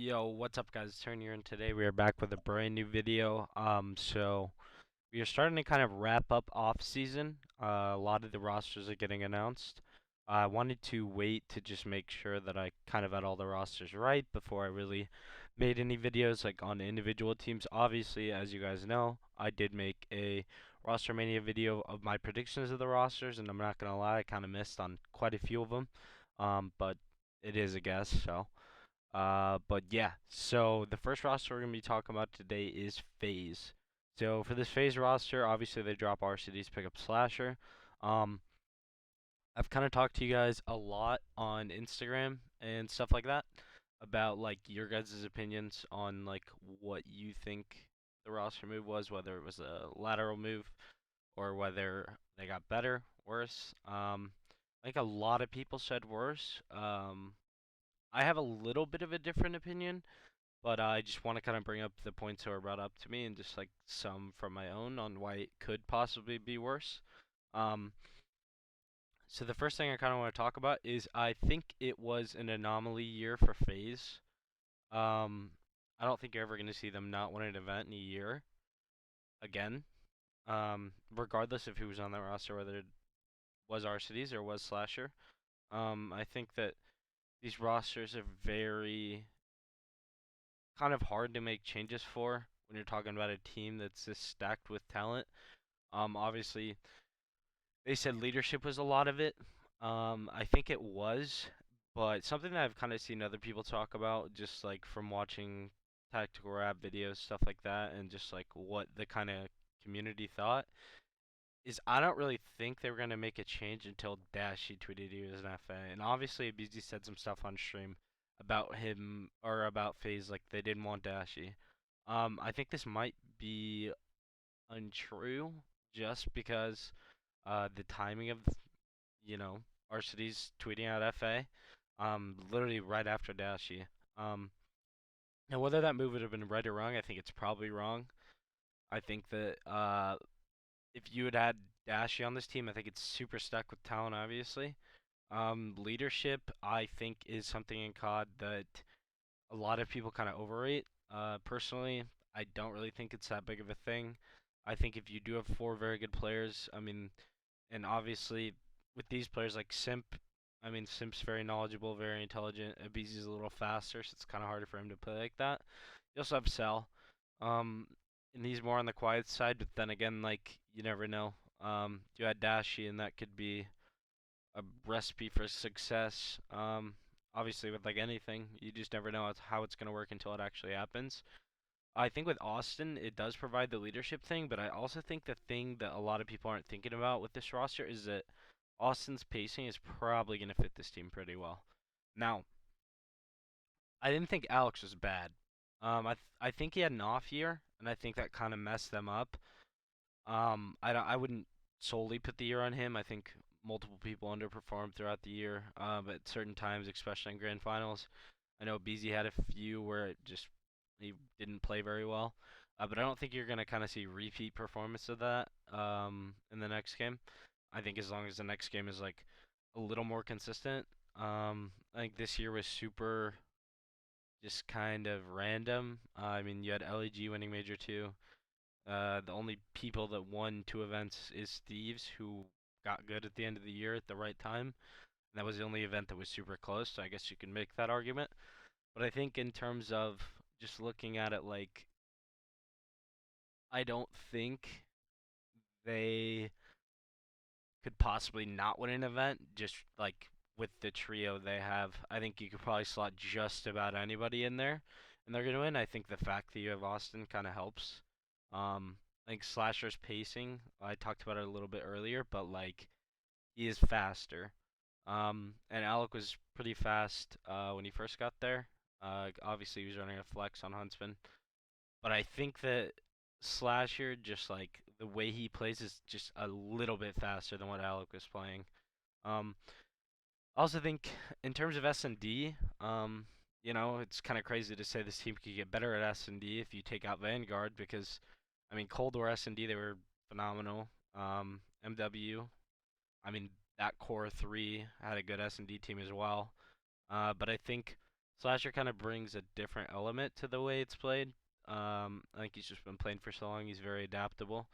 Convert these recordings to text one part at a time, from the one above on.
Yo, what's up guys? Turn here and today we are back with a brand new video. So we are starting to kind of wrap up off season. A lot of the rosters are getting announced. I wanted to wait to just make sure that I kind of had all the rosters right before I really made any videos like on individual teams. Obviously, as you guys know, I did make a roster mania video of my predictions of the rosters, and I'm not gonna lie, I kind of missed on quite a few of them. But it is a guess, so. But yeah, so the first roster we're gonna be talking about today is Faze. So for this Faze roster, obviously they drop RCDs, pick up Slasher. Um, I've kind of talked to you guys a lot on Instagram and stuff like that about like your guys' opinions on like what you think the roster move was, whether it was a lateral move or whether they got better, worse. I think a lot of people said worse. I have a little bit of a different opinion, but I just want to kind of bring up the points that were brought up to me and just like some from my own on why it could possibly be worse. Um, so the first thing I kind of want to talk about is I think it was an anomaly year for FaZe. Um, I don't think you're ever going to see them not win an event in a year again. Regardless of who was on that roster, whether it was RCDs or was Slasher. I think that these rosters are very kind of hard to make changes for when you're talking about a team that's just stacked with talent. Obviously, they said leadership was a lot of it. I think it was, but something that I've kind of seen other people talk about, just like from watching tactical rap videos, stuff like that, and just like what the kind of community thought, is I don't really think they were gonna make a change until Dashy tweeted he was an FA, and obviously BZ said some stuff on stream about him or about FaZe, like they didn't want Dashy. I think this might be untrue just because the timing of Arcidy's tweeting out FA, literally right after Dashy. Um, and whether that move would have been right or wrong, I think it's probably wrong. I think that if you had Dashy on this team, I think it's super stuck with talent, obviously. Leadership, I think, is something in COD that a lot of people kind of overrate. Personally, I don't really think it's that big of a thing. I think if you do have four very good players, I mean, and obviously with these players like Simp, I mean, Simp's very knowledgeable, very intelligent. Abizi's a little faster, so it's kind of harder for him to play like that. You also have Cell, um, and he's more on the quiet side, but then again, like, you never know. You had Dashi, and that could be a recipe for success. Obviously, with like anything, you just never know how it's going to work until it actually happens. I think with Austin, it does provide the leadership thing, but I also think the thing that a lot of people aren't thinking about with this roster is that Austin's pacing is probably going to fit this team pretty well. Now, I didn't think Alex was bad. I think he had an off year, and I think that kind of messed them up. I wouldn't solely put the year on him. I think multiple people underperformed throughout the year, but at certain times, especially in grand finals. I know BZ had a few where it just he didn't play very well, but I don't think you're gonna kind of see repeat performance of that in the next game. I think as long as the next game is like a little more consistent. I think this year was super just kind of random. I mean, you had LEG winning Major 2. The only people that won two events is Thieves, who got good at the end of the year at the right time. And that was the only event that was super close, so I guess you can make that argument. But I think in terms of just looking at it, like, I don't think they could possibly not win an event just like with the trio they have. I think you could probably slot just about anybody in there and they're going to win. I think the fact that you have Austin kind of helps. I think Slasher's pacing, I talked about it a little bit earlier, but like he is faster. And Alec was pretty fast when he first got there. Obviously, he was running a flex on Huntsman. But I think that Slasher, just like the way he plays, is just a little bit faster than what Alec was playing. Um, I also think in terms of S&D, it's kind of crazy to say this team could get better at S&D if you take out Vanguard because, I mean, Cold War S&D, they were phenomenal. MW, I mean, that core three had a good S&D team as well. But I think Slasher kind of brings a different element to the way it's played. I think he's just been playing for so long. He's very adaptable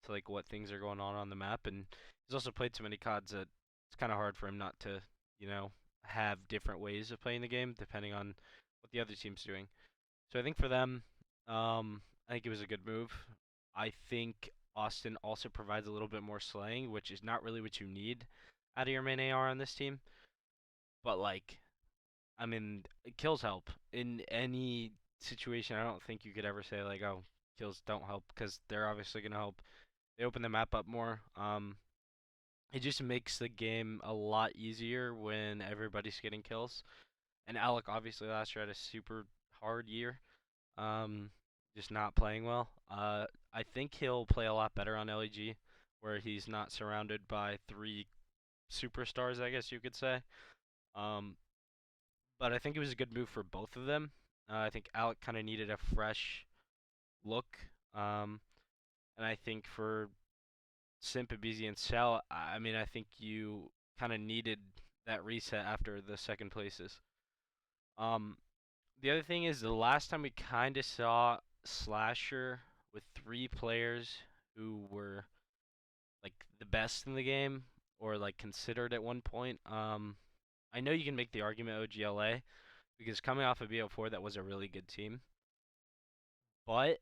to like what things are going on the map, and he's also played so many CODs that it's kind of hard for him not to, you know, have different ways of playing the game depending on what the other team's doing. So I think for them, I think it was a good move. I think Austin also provides a little bit more slaying, which is not really what you need out of your main AR on this team. But like, I mean, kills help in any situation. I don't think you could ever say like, oh, kills don't help because they're obviously gonna help. They open the map up more. It just makes the game a lot easier when everybody's getting kills. And Alec obviously last year had a super hard year. Um, just not playing well. I think he'll play a lot better on LEG, where he's not surrounded by three superstars, I guess you could say. Um, but I think it was a good move for both of them. I think Alec kind of needed a fresh look. Um, and I think for Simp, Abizi, and Cell, I mean, I think you kind of needed that reset after the second places. Um, the other thing is the last time we kind of saw Slasher with three players who were like the best in the game or like considered at one point. I know you can make the argument OGLA because coming off of BO4 that was a really good team, but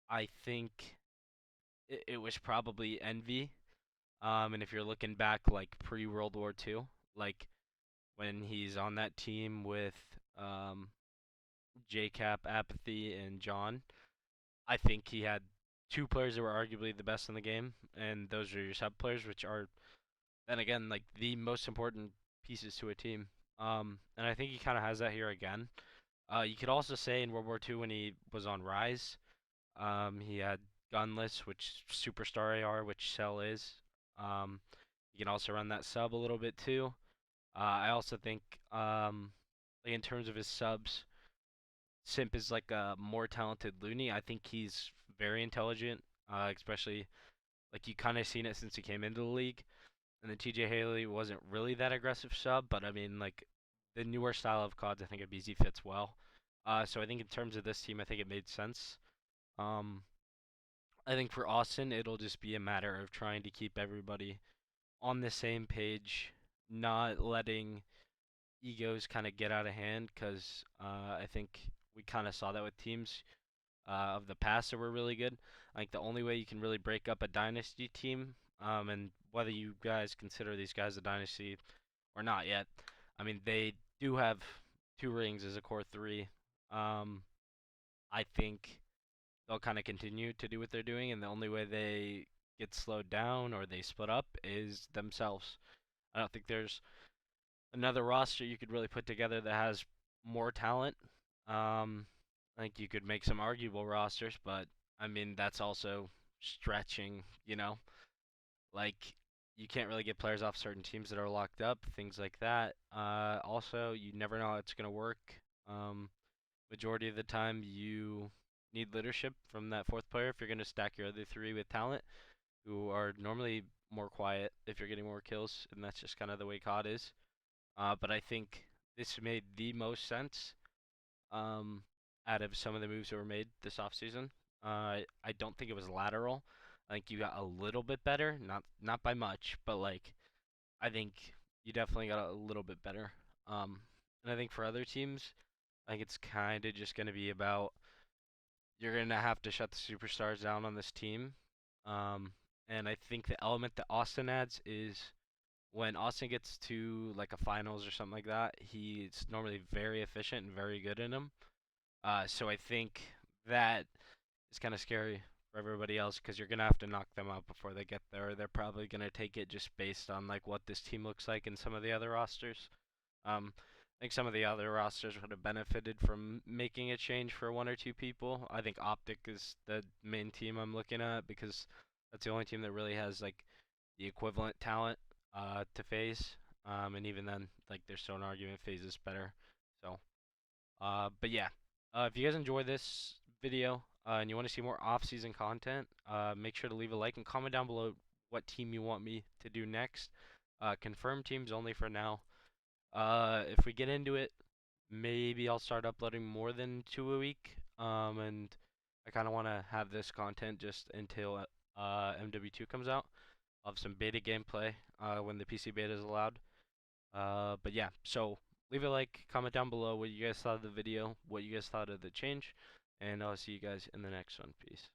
I think it was probably Envy. And if you're looking back like pre World War II, like when he's on that team with um, JCap, Apathy, and John, I think he had two players that were arguably the best in the game, and those are your sub players, which are then again like the most important pieces to a team. And I think he kind of has that here again. You could also say in World War II when he was on Rise, he had Gunless, which Superstar AR, which Cell is. Um, you can also run that sub a little bit too. I also think, like in terms of his subs, Simp is like a more talented Looney. I think he's very intelligent, especially like you kind of seen it since he came into the league. And then TJ Haley wasn't really that aggressive sub, but I mean like the newer style of CODs, I think a BZ fits well. So I think in terms of this team, I think it made sense. Um, I think for Austin, it'll just be a matter of trying to keep everybody on the same page, not letting egos kind of get out of hand, because I think we kind of saw that with teams of the past that were really good. Like the only way you can really break up a dynasty team, and whether you guys consider these guys a dynasty or not yet, I mean they do have two rings as a core three. Um, I think they'll kind of continue to do what they're doing, and the only way they get slowed down or they split up is themselves. I don't think there's another roster you could really put together that has more talent. I think you could make some arguable rosters, but I mean that's also stretching, you know. Like you can't really get players off certain teams that are locked up, things like that. Also, you never know how it's gonna work. Um, Majority of the time, you need leadership from that fourth player if you're gonna stack your other three with talent, who are normally more quiet if you're getting more kills, and that's just kind of the way COD is. But I think this made the most sense um, out of some of the moves that were made this offseason. I don't think it was lateral. I think you got a little bit better, not by much, but like I think you definitely got a little bit better. And I think for other teams, I think it's kind of just going to be about you're going to have to shut the superstars down on this team. Um, and I think the element that Austin adds is when Austin gets to like a finals or something like that, he's normally very efficient and very good in them. So I think that is kind of scary for everybody else because you're gonna have to knock them out before they get there. They're probably gonna take it just based on like what this team looks like in some of the other rosters. I think some of the other rosters would have benefited from making a change for one or two people. I think Optic is the main team I'm looking at because that's the only team that really has like the equivalent talent to Faze. And even then, like there's still an argument Faze is better. So, but yeah, if you guys enjoy this video and you want to see more off-season content, make sure to leave a like and comment down below what team you want me to do next. Confirm teams only for now. If we get into it, maybe I'll start uploading more than two a week. And I kind of want to have this content just until MW2 comes out. I'll have some beta gameplay when the PC beta is allowed. But yeah, so leave a like, comment down below what you guys thought of the video, what you guys thought of the change, and I'll see you guys in the next one. Peace.